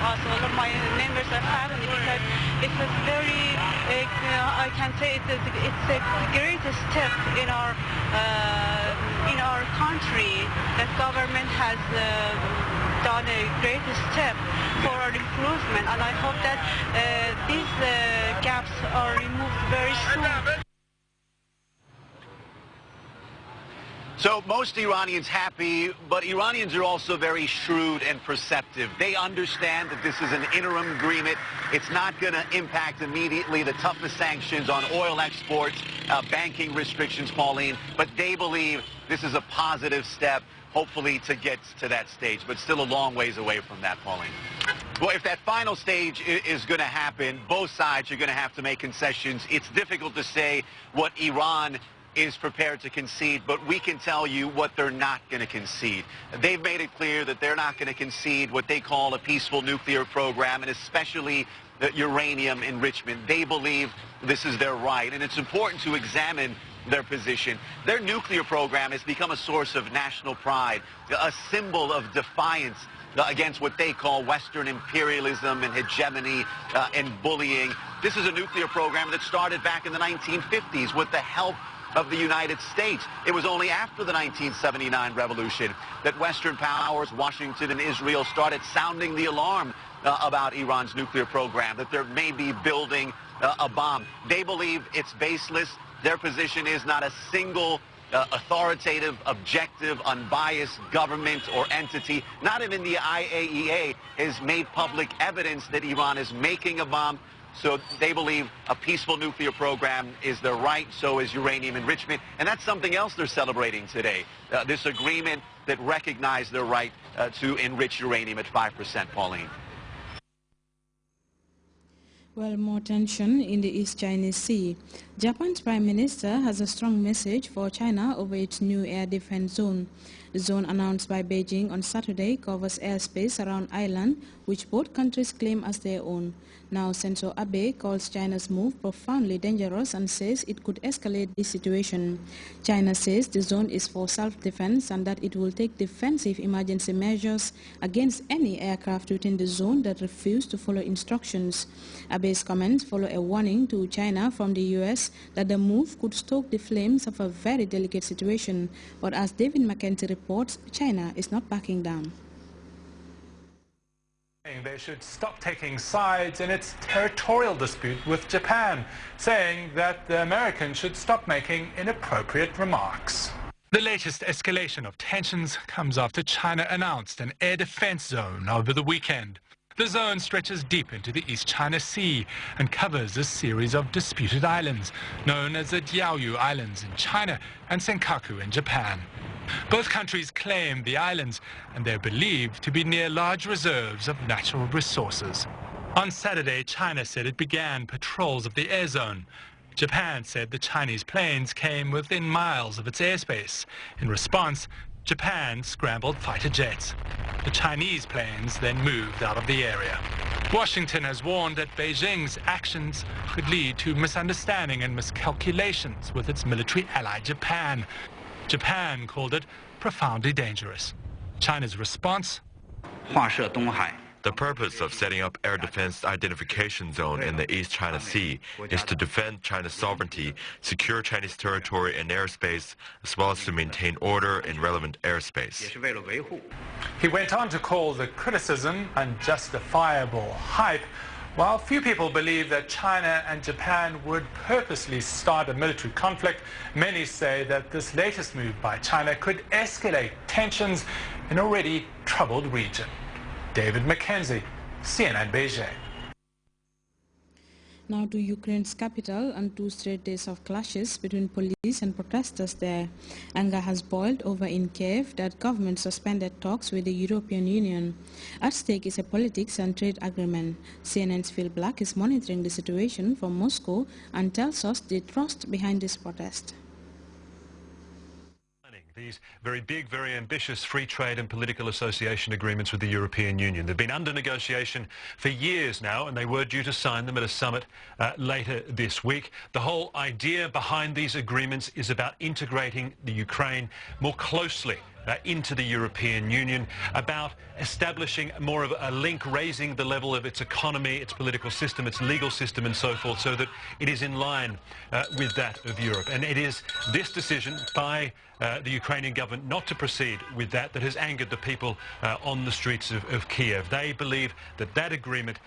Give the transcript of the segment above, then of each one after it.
us, all of my members and family, because it's a very, I can say it's the greatest step in our country that government has done a great step for our improvement, and I hope that these gaps are removed very soon. So most Iranians happy, but Iranians are also very shrewd and perceptive. They understand that this is an interim agreement. It's not going to impact immediately the toughest sanctions on oil exports, banking restrictions, Pauline, but they believe this is a positive step, hopefully to get to that stage, but still a long ways away from that, Pauline. Well, if that final stage is going to happen, both sides are going to have to make concessions. It's difficult to say what Iran is prepared to concede, but we can tell you what they're not going to concede. They've made it clear that they're not going to concede what they call a peaceful nuclear program, and especially the uranium enrichment. They believe this is their right, and it's important to examine their position. Their nuclear program has become a source of national pride, a symbol of defiance against what they call Western imperialism and hegemony and bullying. This is a nuclear program that started back in the 1950s with the help of the United States. It was only after the 1979 revolution that Western powers, Washington and Israel, started sounding the alarm about Iran's nuclear program, that they may be building a bomb. They believe it's baseless. Their position is not a single authoritative, objective, unbiased government or entity, not even the IAEA, has made public evidence that Iran is making a bomb. So they believe a peaceful nuclear program is their right, so is uranium enrichment. And that's something else they're celebrating today, this agreement that recognized their right to enrich uranium at 5%, Pauline. Well, more tension in the East Chinese Sea. Japan's Prime Minister has a strong message for China over its new air defense zone. The zone announced by Beijing on Saturday covers airspace around Ireland, which both countries claim as their own. Now, Shinzo Abe calls China's move profoundly dangerous and says it could escalate the situation. China says the zone is for self-defense and that it will take defensive emergency measures against any aircraft within the zone that refuse to follow instructions. Abe's comments follow a warning to China from the U.S. that the move could stoke the flames of a very delicate situation. But as David McKenzie reports, China is not backing down. They should stop taking sides in its territorial dispute with Japan, saying that the Americans should stop making inappropriate remarks. The latest escalation of tensions comes after China announced an air defense zone over the weekend. The zone stretches deep into the East China Sea and covers a series of disputed islands, known as the Diaoyu Islands in China and Senkaku in Japan. Both countries claim the islands, and they're believed to be near large reserves of natural resources. On Saturday, China said it began patrols of the air zone. Japan said the Chinese planes came within miles of its airspace. In response, Japan scrambled fighter jets. The Chinese planes then moved out of the area. Washington has warned that Beijing's actions could lead to misunderstanding and miscalculations with its military ally Japan. Japan called it profoundly dangerous. China's response? The purpose of setting up air defense identification zone in the East China Sea is to defend China's sovereignty, secure Chinese territory and airspace, as well as to maintain order in relevant airspace. He went on to call the criticism unjustifiable hype. While few people believe that China and Japan would purposely start a military conflict, many say that this latest move by China could escalate tensions in an already troubled region. David McKenzie, CNN Beijing. Now to Ukraine's capital and 2 straight days of clashes between police and protesters there. Anger has boiled over in Kiev that government suspended talks with the European Union. At stake is a politics and trade agreement. CNN's Phil Black is monitoring the situation from Moscow and tells us the thrust behind this protest. These very big, very ambitious free trade and political association agreements with the European Union. They've been under negotiation for years now, and they were due to sign them at a summit later this week. The whole idea behind these agreements is about integrating the Ukraine more closely into the European Union, about establishing more of a link, raising the level of its economy, its political system, its legal system and so forth, so that it is in line with that of Europe. And it is this decision by the Ukrainian government not to proceed with that has angered the people on the streets of Kiev. They believe that that agreement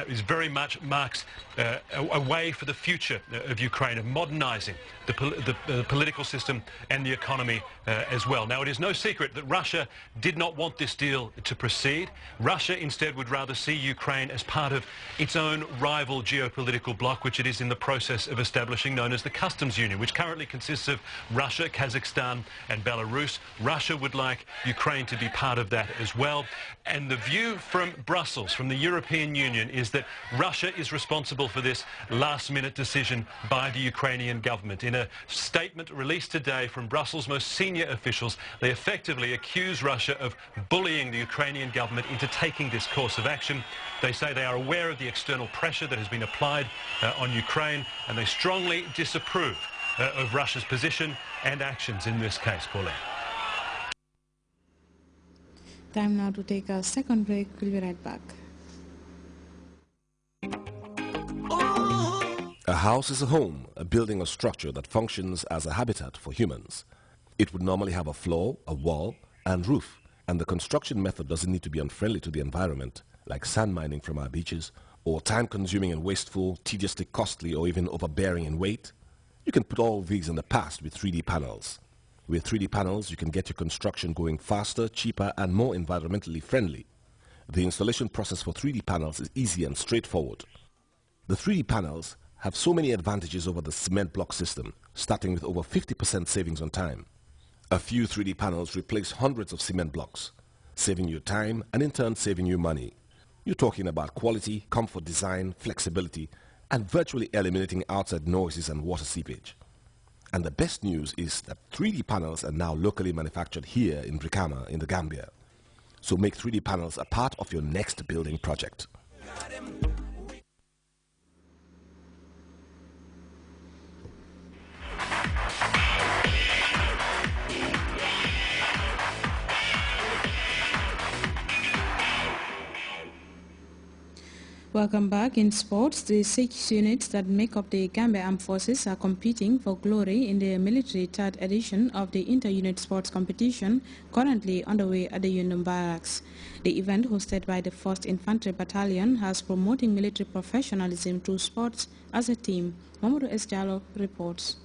is very much marks a way for the future of Ukraine, of modernising the political system and the economy as well. Now, it is no secret that Russia did not want this deal to proceed. Russia instead would rather see Ukraine as part of its own rival geopolitical bloc, which it is in the process of establishing, known as the Customs Union, which currently consists of Russia, Kazakhstan and Belarus. Russia would like Ukraine to be part of that as well. And the view from Brussels, from the European Union, is that Russia is responsible for this last-minute decision by the Ukrainian government. In a statement released today from Brussels' most senior officials, they effectively accuse Russia of bullying the Ukrainian government into taking this course of action. They say they are aware of the external pressure that has been applied on Ukraine, and they strongly disapprove of Russia's position and actions in this case. Pauline. Time now to take a second break. We'll be right back. A house is a home, a building or structure that functions as a habitat for humans. It would normally have a floor, a wall, and roof, and the construction method doesn't need to be unfriendly to the environment, like sand mining from our beaches, or time-consuming and wasteful, tediously costly, or even overbearing in weight. You can put all these in the past with 3D panels. With 3D panels, you can get your construction going faster, cheaper, and more environmentally friendly. The installation process for 3D panels is easy and straightforward. The 3D panels have so many advantages over the cement block system, starting with over 50% savings on time. A few 3D panels replace hundreds of cement blocks, saving you time and in turn saving you money. You're talking about quality, comfort, design, flexibility, and virtually eliminating outside noises and water seepage. And the best news is that 3D panels are now locally manufactured here in Brikama in the Gambia. So make 3D panels a part of your next building project. Welcome back. In sports, the 6 units that make up the Gambia Armed Forces are competing for glory in the military 3rd edition of the inter-unit sports competition currently underway at the Yundum Barracks. The event, hosted by the 1st Infantry Battalion, has promoting military professionalism through sports as a team. Mamadou S. Jallo reports.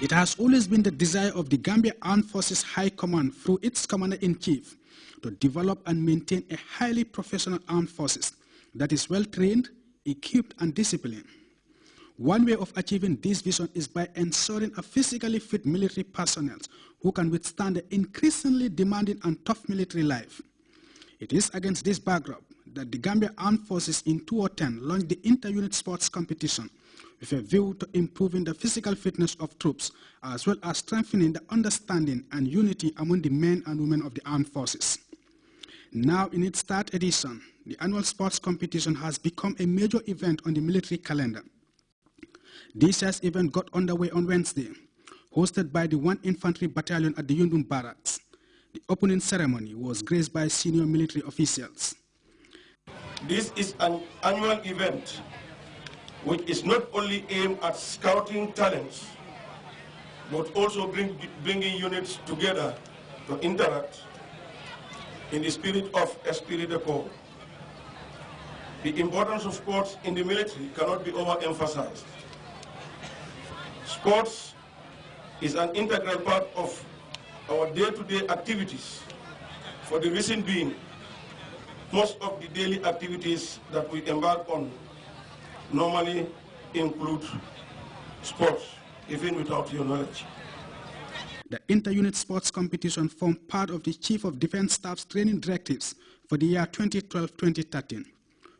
It has always been the desire of the Gambia Armed Forces High Command through its Commander-in-Chief to develop and maintain a highly professional armed forces that is well-trained, equipped and disciplined. One way of achieving this vision is by ensuring a physically fit military personnel who can withstand the increasingly demanding and tough military life. It is against this backdrop that the Gambia Armed Forces in 2010 launched the inter-unit sports competition with a view to improving the physical fitness of troops, as well as strengthening the understanding and unity among the men and women of the armed forces. Now in its 3rd edition, the annual sports competition has become a major event on the military calendar. This year's event got underway on Wednesday, hosted by the 1 Infantry Battalion at the Yundum Barracks. The opening ceremony was graced by senior military officials. This is an annual event which is not only aimed at scouting talents, but also bringing units together to interact in the spirit of esprit de corps. The importance of sports in the military cannot be overemphasized. Sports is an integral part of our day-to-day activities, for the reason being, most of the daily activities that we embark on normally include sports, even without your knowledge. The inter-unit sports competition formed part of the Chief of Defense Staff's training directives for the year 2012-2013,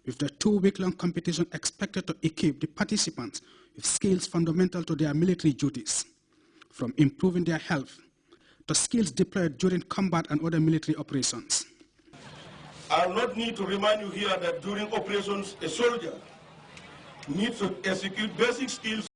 with the 2-week-long competition expected to equip the participants with skills fundamental to their military duties, from improving their health to skills deployed during combat and other military operations. I'll not need to remind you here that during operations, a soldier needs to execute basic skills